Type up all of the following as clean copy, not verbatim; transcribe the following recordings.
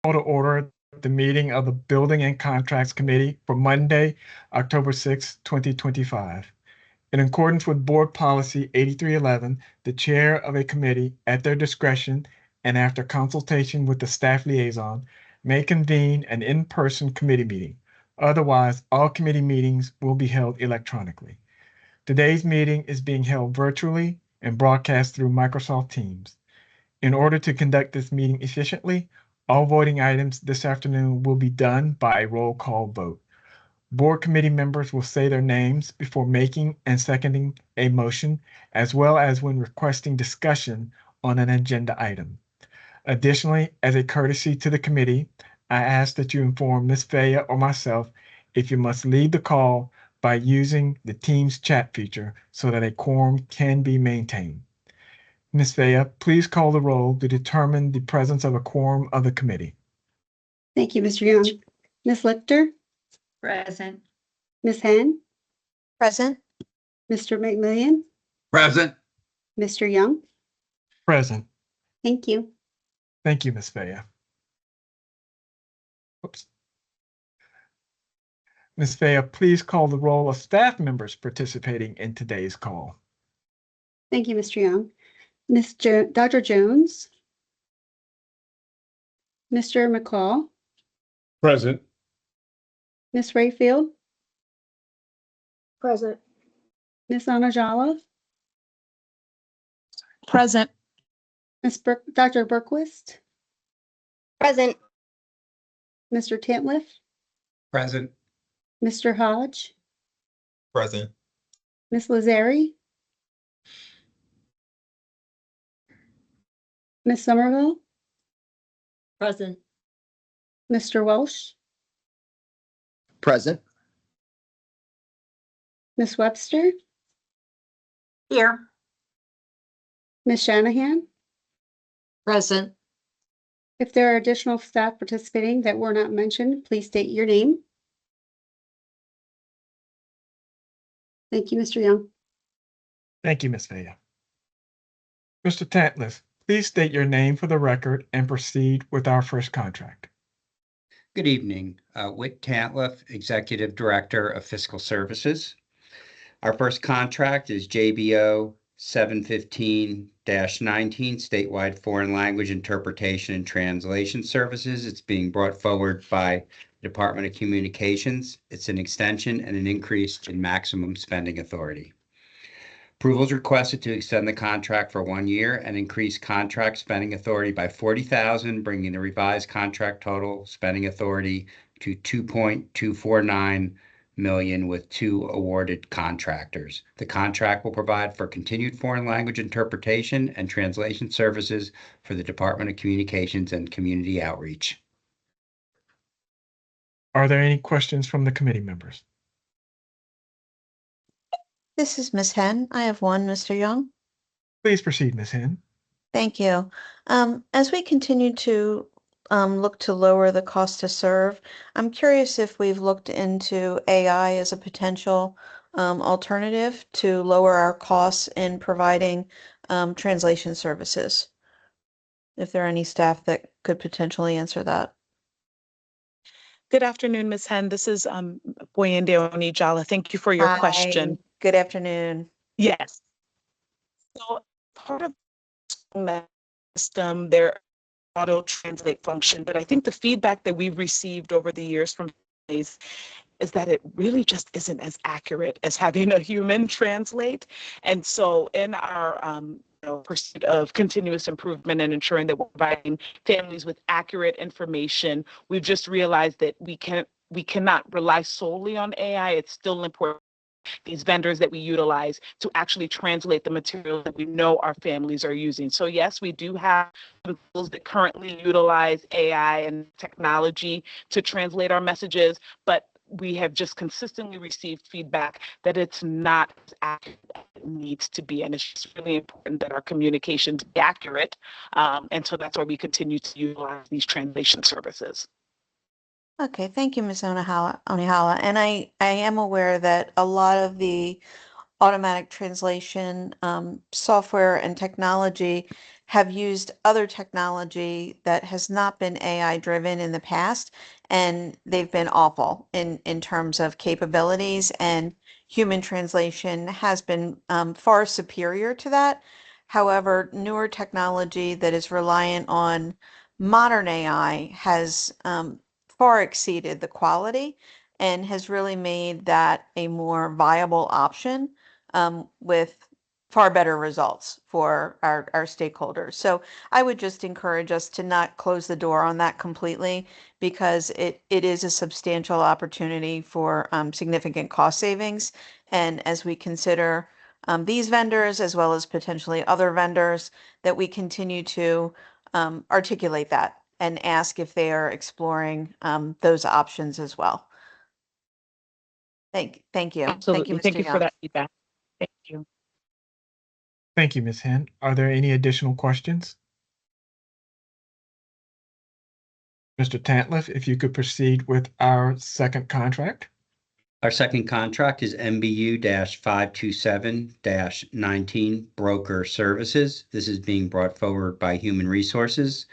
Call to order the meeting of the Building and Contracts Committee for Monday, October 6, 2025. In accordance with Board Policy 8311, the chair of a committee, at their discretion and after consultation with the staff liaison, may convene an in-person committee meeting. Otherwise, all committee meetings will be held electronically. Today's meeting is being held virtually and broadcast through Microsoft Teams. In order to conduct this meeting efficiently, all voting items this afternoon will be done by a roll call vote. Board committee members will say their names before making and seconding a motion, as well as when requesting discussion on an agenda item. Additionally, as a courtesy to the committee, I ask that you inform Ms. Faya or myself if you must leave the call by using the Teams chat feature so that a quorum can be maintained. Ms. Faya, please call the roll to determine the presence of a quorum of the committee. Thank you, Mr. Young. Ms. Lichter? Present. Ms. Henn? Present. Mr. McMillian? Present. Mr. Young? Present. Thank you. Thank you, Ms. Faya. Oops. Ms. Faya, please call the roll of staff members participating in today's call. Thank you, Mr. Young. Dr. Jones? Mr. McCall? Present. Ms. Rayfield? Present. Ms. Anajala? Present. Dr. Berquist? Present. Mr. Tantliff? Present. Mr. Hodge? Present. Ms. Lazari? Ms. Somerville? Present. Mr. Welsh? Present. Ms. Webster? Here. Ms. Shanahan? Present. If there are additional staff participating that were not mentioned, please state your name. Thank you, Mr. Young. Thank you, Ms. Faya. Mr. Tantliff, please state your name for the record and proceed with our first contract. Good evening. Whit Tantliff, Executive Director of Fiscal Services. Our first contract is JBO 715-19, Statewide Foreign Language Interpretation and Translation Services. It's being brought forward by the Department of Communications. It's an extension and an increase in maximum spending authority. Approval is requested to extend the contract for 1 year and increase contract spending authority by $40,000, bringing the revised contract total spending authority to $2.249 million with 2 awarded contractors. The contract will provide for continued foreign language interpretation and translation services for the Department of Communications and Community Outreach. Are there any questions from the committee members? This is Ms. Henn. I have one, Mr. Young. Please proceed, Ms. Henn. Thank you. As we continue to look to lower the cost to serve, I'm curious if we've looked into AI as a potential alternative to lower our costs in providing translation services. If there are any staff that could potentially answer that. Good afternoon, Ms. Henn. This is Boyende Onijala. Thank you for your question. Good afternoon. Yes. So part of the system, their auto translate function, but I think the feedback that we've received over the years from is that it really just isn't as accurate as having a human translate. And so in our pursuit of continuous improvement and ensuring that we're providing families with accurate information, we've just realized that we cannot rely solely on AI. It's still important, these vendors that we utilize, to actually translate the material that we know our families are using. So yes, we do have tools that currently utilize AI and technology to translate our messages, but we have just consistently received feedback that it's not as accurate as it needs to be. And it's just really important that our communications be accurate. And so that's why we continue to utilize these translation services. Okay, thank you, Ms. Onihala. And I am aware that a lot of the automatic translation software and technology have used other technology that has not been AI driven in the past, and they've been awful in terms of capabilities, and human translation has been far superior to that. However, newer technology that is reliant on modern AI has far exceeded the quality and has really made that a more viable option with far better results for our stakeholders. So I would just encourage us to not close the door on that completely, because it is a substantial opportunity for significant cost savings. And as we consider these vendors as well as potentially other vendors, that we continue to articulate that and ask if they are exploring those options as well. Thank you. Thank you, Absolutely. Thank Mr. you for Young. that feedback. Thank you. Thank you, Ms. Hen. Are there any additional questions? Mr. Tantliff, if you could proceed with our second contract. Our second contract is MBU-527-19 Broker Services. This is being brought forward by Human Resources.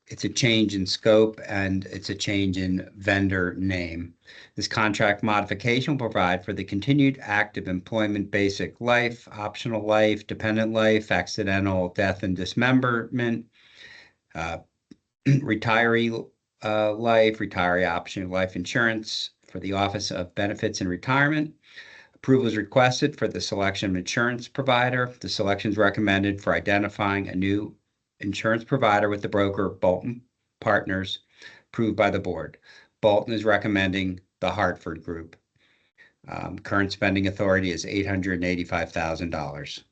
It's a change in scope and it's a change in vendor name. This contract modification will provide for the continued active employment, basic life, optional life, dependent life, accidental death and dismemberment, retiree life, retiree optional life insurance for the Office of Benefits and Retirement. Approval is requested for the selection of insurance provider. The selection is recommended for identifying a new insurance provider with the broker Bolton Partners, approved by the board. Bolton is recommending the Hartford Group. Current spending authority is $885,000.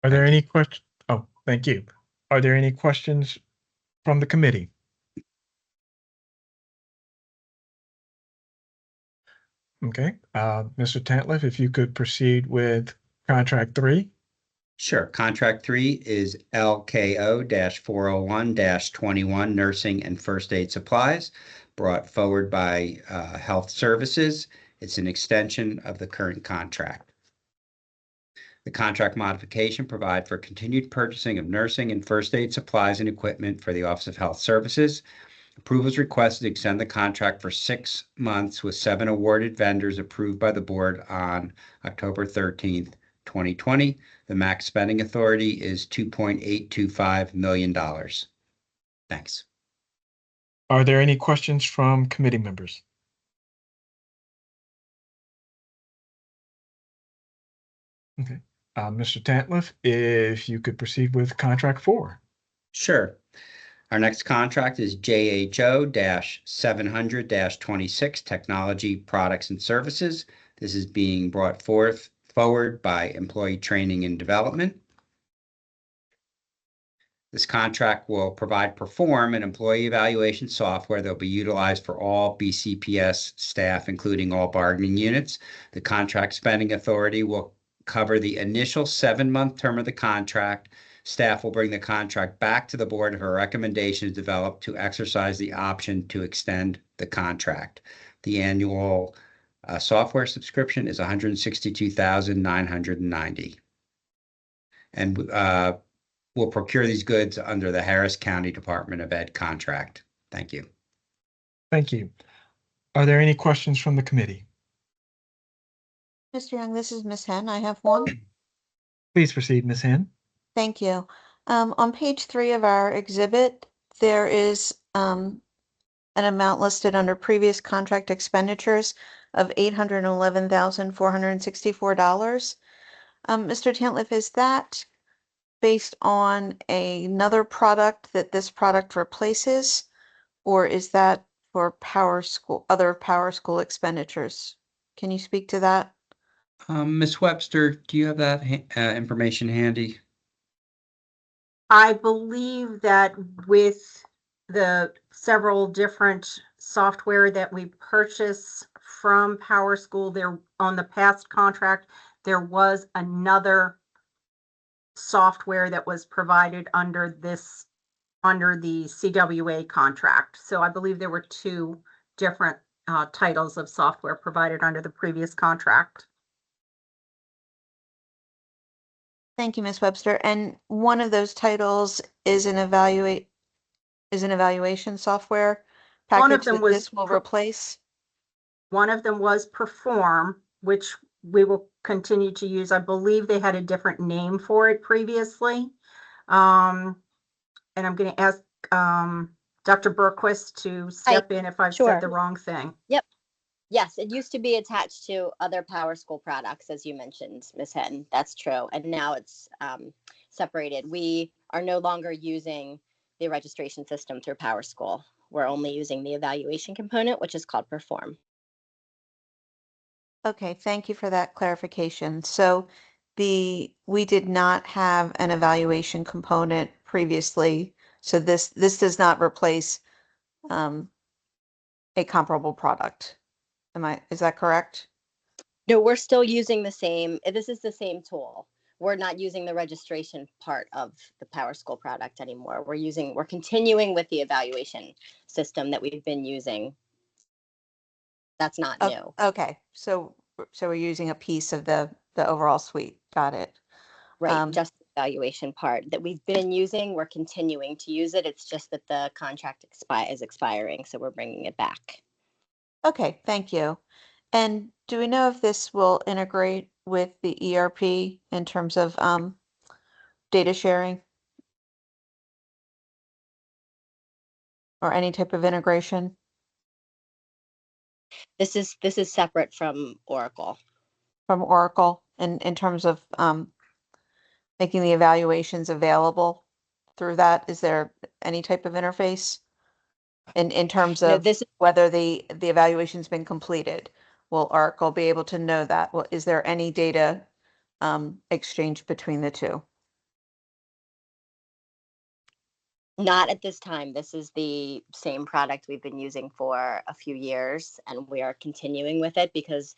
Are there any questions? Oh, thank you. Are there any questions from the committee? Okay, Mr. Tantliff, if you could proceed with contract 3. Sure. Contract 3 is LKO-401-21 Nursing and First Aid Supplies, brought forward by Health Services. It's an extension of the current contract. The contract modification provides for continued purchasing of nursing and first aid supplies and equipment for the Office of Health Services. Approval is requested to extend the contract for 6 months with 7 awarded vendors approved by the board on October 13th, 2020. The max spending authority is $2.825 million. Thanks. Are there any questions from committee members? Okay, Mr. Tantliff, if you could proceed with contract 4. Sure. Our next contract is JHO-700-26 Technology Products and Services. This is being brought forward by Employee Training and Development. This contract will perform an employee evaluation software that will be utilized for all BCPS staff, including all bargaining units. The contract spending authority will cover the initial 7-month term of the contract. Staff will bring the contract back to the board if a recommendation is developed to exercise the option to extend the contract. The annual software subscription is $162,990. And we'll procure these goods under the Harris County Department of Ed contract. Thank you. Thank you. Are there any questions from the committee? Mr. Young, this is Ms. Hen. I have one. Please proceed, Ms. Hen. Thank you. On page 3 of our exhibit, there is an amount listed under previous contract expenditures of $811,464. Mr. Tantliff, is that based on another product that this product replaces, or is that for other Power School expenditures? Can you speak to that? Ms. Webster, do you have that information handy? I believe that with the several different software that we purchase from Power School, there on the past contract, there was another software that was provided under the CWA contract. So I believe there were 2 different titles of software provided under the previous contract. Thank you, Ms. Webster. And one of those titles is an evaluation software One of package them that was this will replace. One of them was Perform, which we will continue to use. I believe they had a different name for it previously. And I'm going to ask Dr. Berquist to step in if I've Sure. said the wrong thing. Yes, it used to be attached to other Power School products, as you mentioned, Ms. Hinton. That's true. And now it's separated. We are no longer using the registration system through Power School. We're only using the evaluation component, which is called Perform. Okay, thank you for that clarification. So we did not have an evaluation component previously. So this does not replace a comparable product. Is that correct? No, we're still using the same, this is the same tool. We're not using the registration part of the Power School product anymore. We're continuing with the evaluation system that we've been using. That's not new. Okay, so we're using a piece of the overall suite. Got it. Right, just the evaluation part that we've been using, we're continuing to use it. It's just that the contract is expiring, so we're bringing it back. Okay, thank you. And do we know if this will integrate with the ERP in terms of data sharing or any type of integration? This is separate from Oracle. From Oracle in terms of making the evaluations available through that? Is there any type of interface in terms No, of this is whether the evaluation's been completed? Will Oracle be able to know that? Well, is there any data exchange between the two? not at this time. This is the same product we've been using for a few years, and we are continuing with it because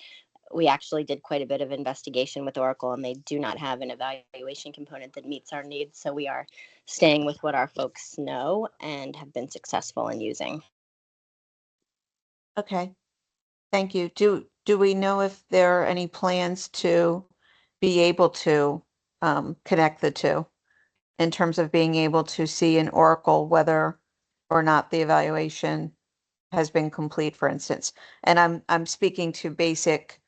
we actually did quite a bit of investigation with Oracle, and they do not have an evaluation component that meets our needs. So we are staying with what our folks know and have been successful in using. Okay, thank you. Do we know if there are any plans to be able to connect the two in terms of being able to see in Oracle whether or not the evaluation has been complete, for instance? And I'm speaking to basic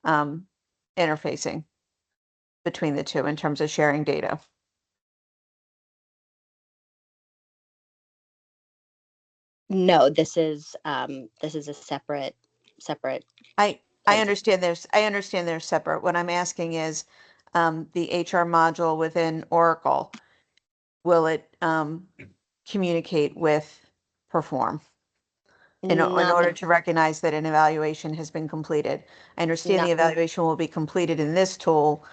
interfacing between the two in terms of sharing data. No, this is a separate. I understand they're separate. What I'm asking is the HR module within Oracle, will it communicate with Perform in Not order that, to recognize that an evaluation has been completed? I understand the Not- evaluation will be completed in this tool,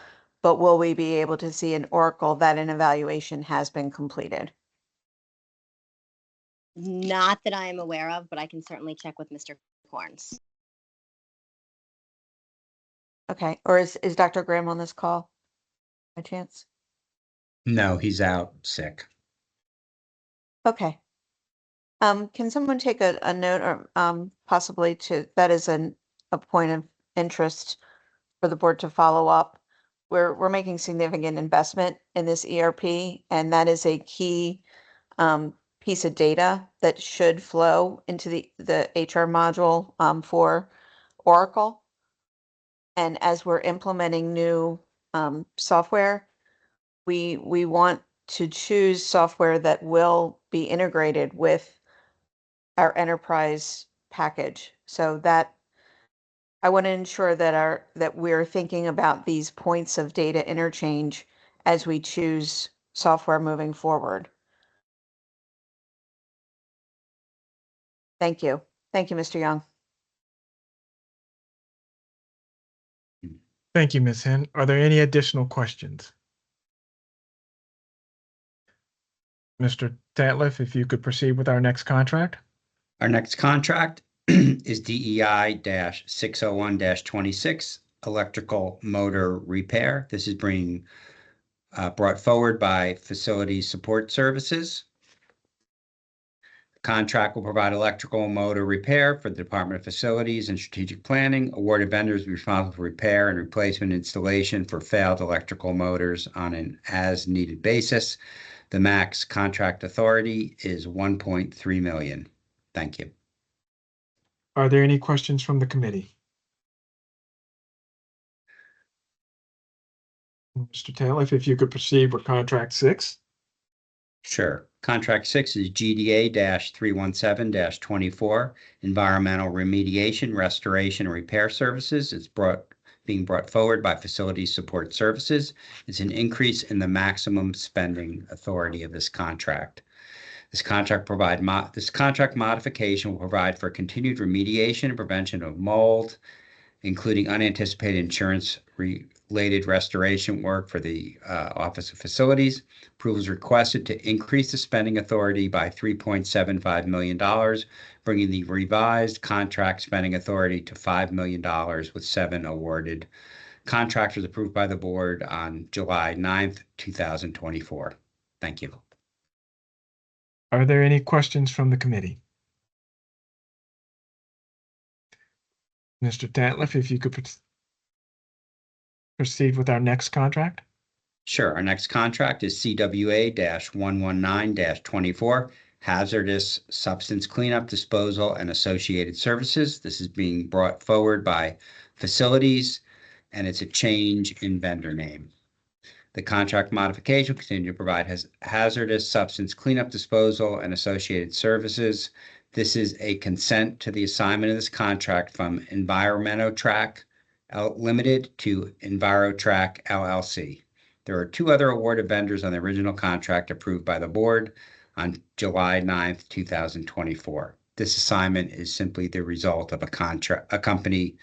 but will we be able to see in Oracle that an evaluation has been completed? not that I am aware of, but I can certainly check with Mr. Horns. Okay, or is Dr. Graham on this call by chance? No, he's out sick. Okay. Can someone take a note or possibly that is a point of interest for the board to follow up. We're making significant investment in this ERP, and that is a key piece of data that should flow into the HR module for Oracle. And as we're implementing new software, we want to choose software that will be integrated with our enterprise package, so that I want to ensure that we're thinking about these points of data interchange as we choose software moving forward. Thank you. Thank you, Mr. Young. Thank you, Ms. Hen. Are there any additional questions? Mr. Tatliff, if you could proceed with our next contract. Our next contract is DEI 601-26, electrical motor repair. This is being brought forward by Facility Support Services. Contract will provide electrical and motor repair for the Department of Facilities and Strategic Planning. Awarded vendors will be responsible for repair and replacement installation for failed electrical motors on an as-needed basis. The max contract authority is $1.3 million. Thank you. Are there any questions from the committee? Mr. Taylor, if you could proceed with contract 6. Sure. Contract 6 is GDA-317-24, Environmental Remediation, Restoration, and Repair Services. It's being brought forward by Facilities Support Services. It's an increase in the maximum spending authority of this contract. This contract modification will provide for continued remediation and prevention of mold, including unanticipated insurance-related restoration work for the Office of Facilities. Approval is requested to increase the spending authority by $3.75 million, bringing the revised contract spending authority to $5 million with 7 awarded contractors approved by the board on July 9th, 2024. Thank you. Are there any questions from the committee? Mr. Tantliff, if you could proceed with our next contract. Sure. Our next contract is CWA-119-24, Hazardous Substance Cleanup, Disposal, and Associated Services. This is being brought forward by Facilities, and it's a change in vendor name. The contract modification will continue to provide hazardous substance cleanup, disposal, and associated services. This is a consent to the assignment of this contract from EnviroTrack Limited to EnviroTrack LLC. There are 2 other awarded vendors on the original contract approved by the board on July 9th, 2024. This assignment is simply the result of a company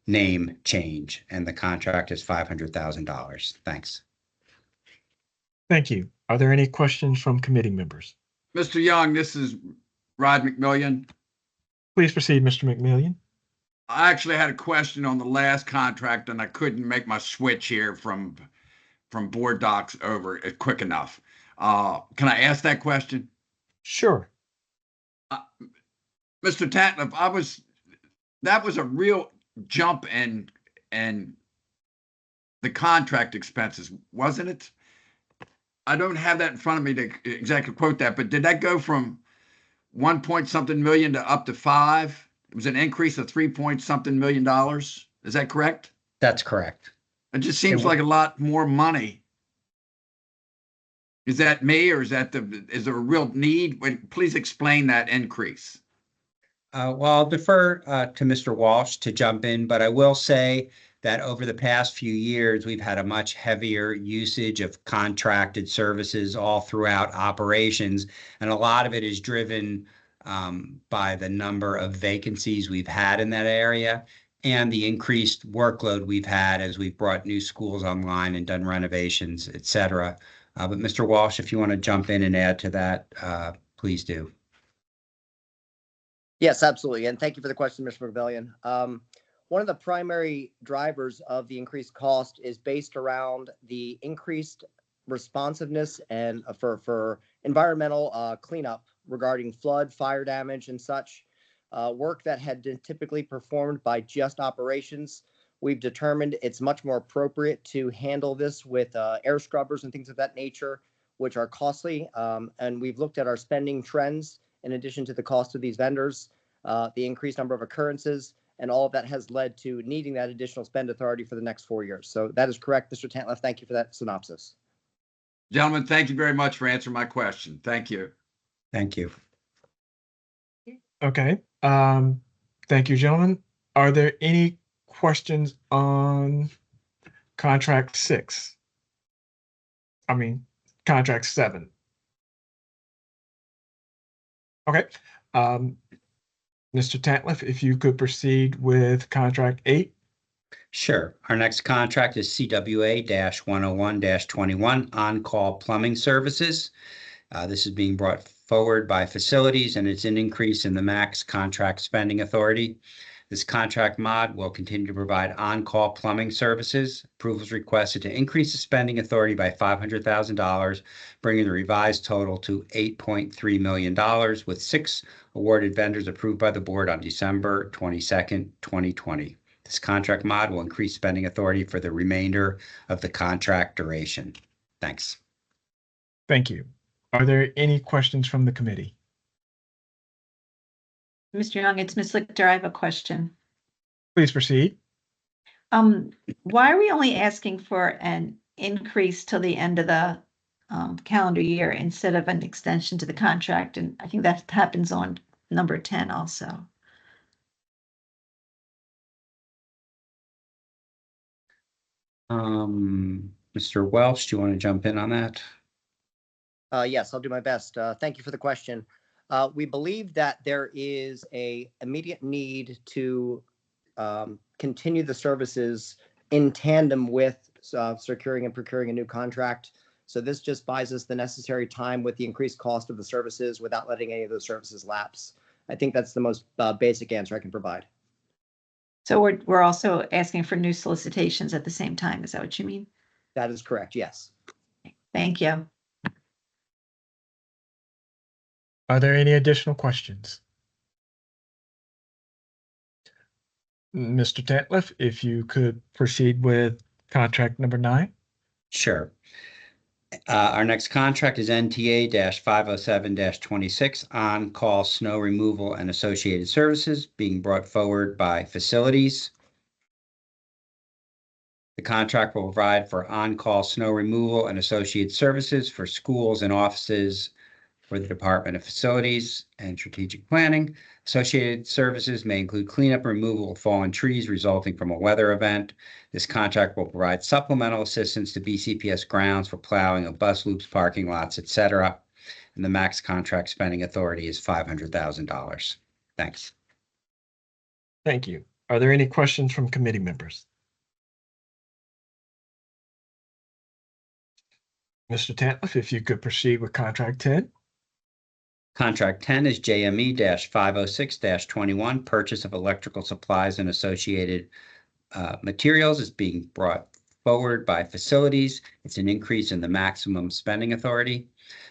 name change, and the contract is $500,000. Thanks. Thank you. Are there any questions from committee members? Mr. Young, this is Rod McMillian. Please proceed, Mr. McMillian. I actually had a question on the last contract, and I couldn't make my switch here from board docs over quick enough. Can I ask that question? Sure. Mr. Tatliff, that was a real jump in the contract expenses, wasn't it? I don't have that in front of me to exactly quote that, but did that go from 1 point something million to up to 5? It was an increase of 3 point something million dollars. Is that correct? That's correct. It just seems like a lot more money. Is that me, or is there a real need? Please explain that increase. Well, I'll defer to Mr. Walsh to jump in, but I will say that over the past few years, we've had a much heavier usage of contracted services all throughout operations. And a lot of it is driven by the number of vacancies we've had in that area and the increased workload we've had as we've brought new schools online and done renovations, et cetera. But Mr. Walsh, if you want to jump in and add to that, please do. Yes, absolutely. And thank you for the question, Mr. McMillian. One of the primary drivers of the increased cost is based around the increased responsiveness and for environmental cleanup regarding flood, fire damage, and such. Work that had been typically performed by just operations. We've determined it's much more appropriate to handle this with air scrubbers and things of that nature, which are costly. And we've looked at our spending trends in addition to the cost of these vendors, the increased number of occurrences, and all of that has led to needing that additional spend authority for the next 4 years. So that is correct, Mr. Tantliff. Thank you for that synopsis. Gentlemen, thank you very much for answering my question. Thank you. Thank you. Okay. Thank you, gentlemen. Are there any questions on contract 6? I mean, contract 7. Okay. Mr. Tantliff, if you could proceed with contract 8. Sure. Our next contract is CWA-101-21, On-Call Plumbing Services. This is being brought forward by Facilities, and it's an increase in the max contract spending authority. This contract mod will continue to provide on-call plumbing services. Approvals requested to increase the spending authority by $500,000, bringing the revised total to $8.3 million, with 6 awarded vendors approved by the board on December 22nd, 2020. This contract mod will increase spending authority for the remainder of the contract duration. Thanks. Thank you. Are there any questions from the committee? Mr. Young, it's Ms. Lichter. I have a question. Please proceed. Why are we only asking for an increase till the end of the calendar year instead of an extension to the contract? And I think that happens on number 10 also. Mr. Welch, do you want to jump in on that? Yes, I'll do my best. Thank you for the question. We believe that there is a immediate need to continue the services in tandem with securing and procuring a new contract. So this just buys us the necessary time with the increased cost of the services without letting any of those services lapse. I think that's the most basic answer I can provide. So we're also asking for new solicitations at the same time. Is that what you mean? That is correct, yes. Thank you. Are there any additional questions? Mr. Tantliff, if you could proceed with contract number 9. Sure. Our next contract is NTA-507-26, on-call snow removal and associated services, being brought forward by Facilities. The contract will provide for on-call snow removal and associated services for schools and offices for the Department of Facilities and Strategic Planning. Associated services may include cleanup and removal of fallen trees resulting from a weather event. This contract will provide supplemental assistance to BCPS grounds for plowing of bus loops, parking lots, etc. And the max contract spending authority is $500,000. Thanks. Thank you. Are there any questions from committee members? Mr. Tantliff, if you could proceed with contract 10. Contract 10 is JME-506-21, purchase of electrical supplies and associated materials is being brought forward by Facilities. It's an increase in the maximum spending authority.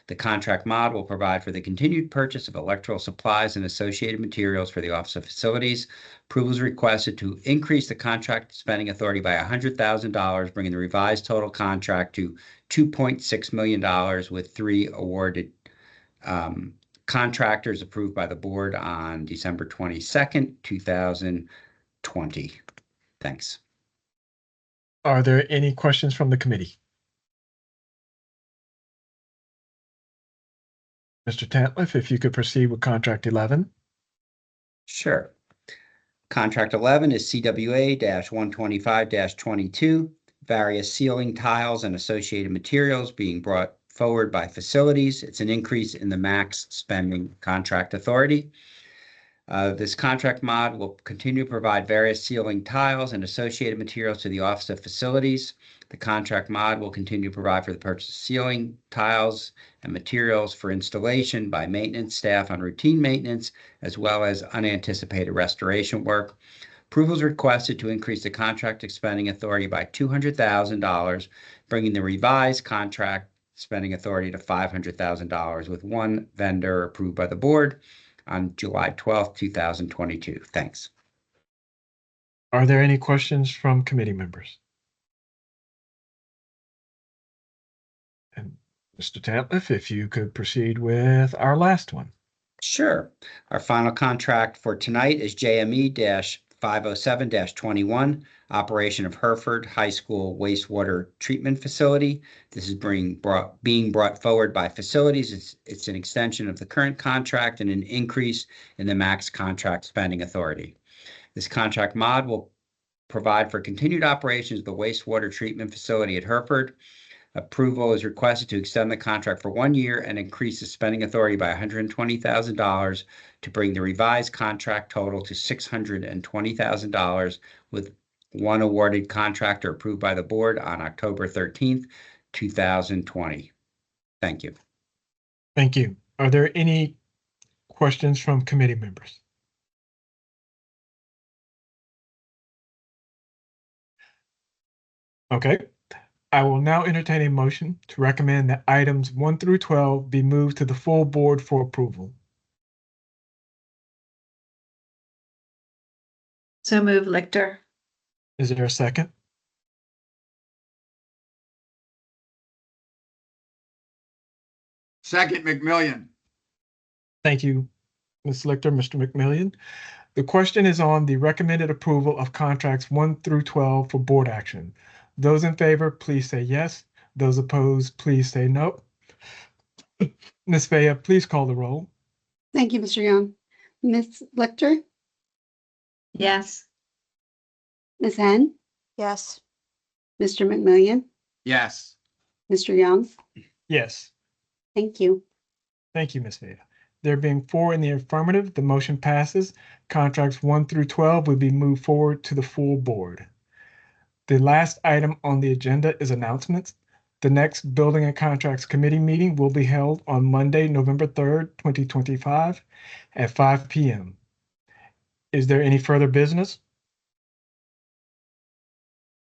The contract mod will provide for the continued purchase of electrical supplies and associated materials for the Office of Facilities. Approval is requested to increase the contract spending authority by $100,000, bringing the revised total contract to $2.6 million with 3 awarded contractors approved by the board on December 22nd, 2020. Thanks. Are there any questions from the committee? Mr. Tantliff, if you could proceed with contract 11. Sure. Contract 11 is CWA-125-22, various ceiling tiles and associated materials being brought forward by Facilities. It's an increase in the max spending contract authority. This contract mod will continue to provide various ceiling tiles and associated materials to the Office of Facilities. The contract mod will continue to provide for the purchase of ceiling tiles and materials for installation by maintenance staff on routine maintenance, as well as unanticipated restoration work. Approval is requested to increase the contract spending authority by $200,000, bringing the revised contract spending authority to $500,000 with 1 vendor approved by the board on July 12th, 2022. Thanks. Are there any questions from committee members? And Mr. Tantliff, if you could proceed with our last one. Sure. Our final contract for tonight is JME-507-21, operation of Hereford High School wastewater treatment facility. This is being brought forward by Facilities. It's an extension of the current contract and an increase in the max contract spending authority. This contract mod will provide for continued operations of the wastewater treatment facility at Hereford. Approval is requested to extend the contract for 1 year and increase the spending authority by $120,000 to bring the revised contract total to $620,000 with 1 awarded contractor approved by the board on October 13th, 2020. Thank you. Thank you. Are there any questions from committee members? Okay. I will now entertain a motion to recommend that items 1 through 12 be moved to the full board for approval. So move Lichter. Is there a second? Second, McMillian. Thank you, Ms. Lichter, Mr. McMillian. The question is on the recommended approval of contracts 1 through 12 for board action. Those in favor, please say yes. Those opposed, please say no. Ms. Vea, please call the roll. Thank you, Mr. Young. Ms. Lecter, Yes. Ms. Hen, Yes. Mr. McMillian, Yes. Mr. Young. Yes. Thank you. Thank you, Ms. Vea. There being 4 in the affirmative, the motion passes. Contracts 1 through 12 will be moved forward to the full board. The last item on the agenda is announcements. The next Building and Contracts Committee meeting will be held on Monday, November 3rd, 2025 at 5 p.m. Is there any further business?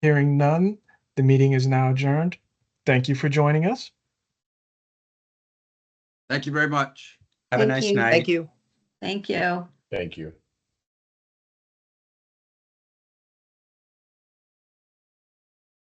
Hearing none, the meeting is now adjourned. Thank you for joining us. Thank you very much. Have a Thank nice you. night. Thank you. Thank you. Thank you.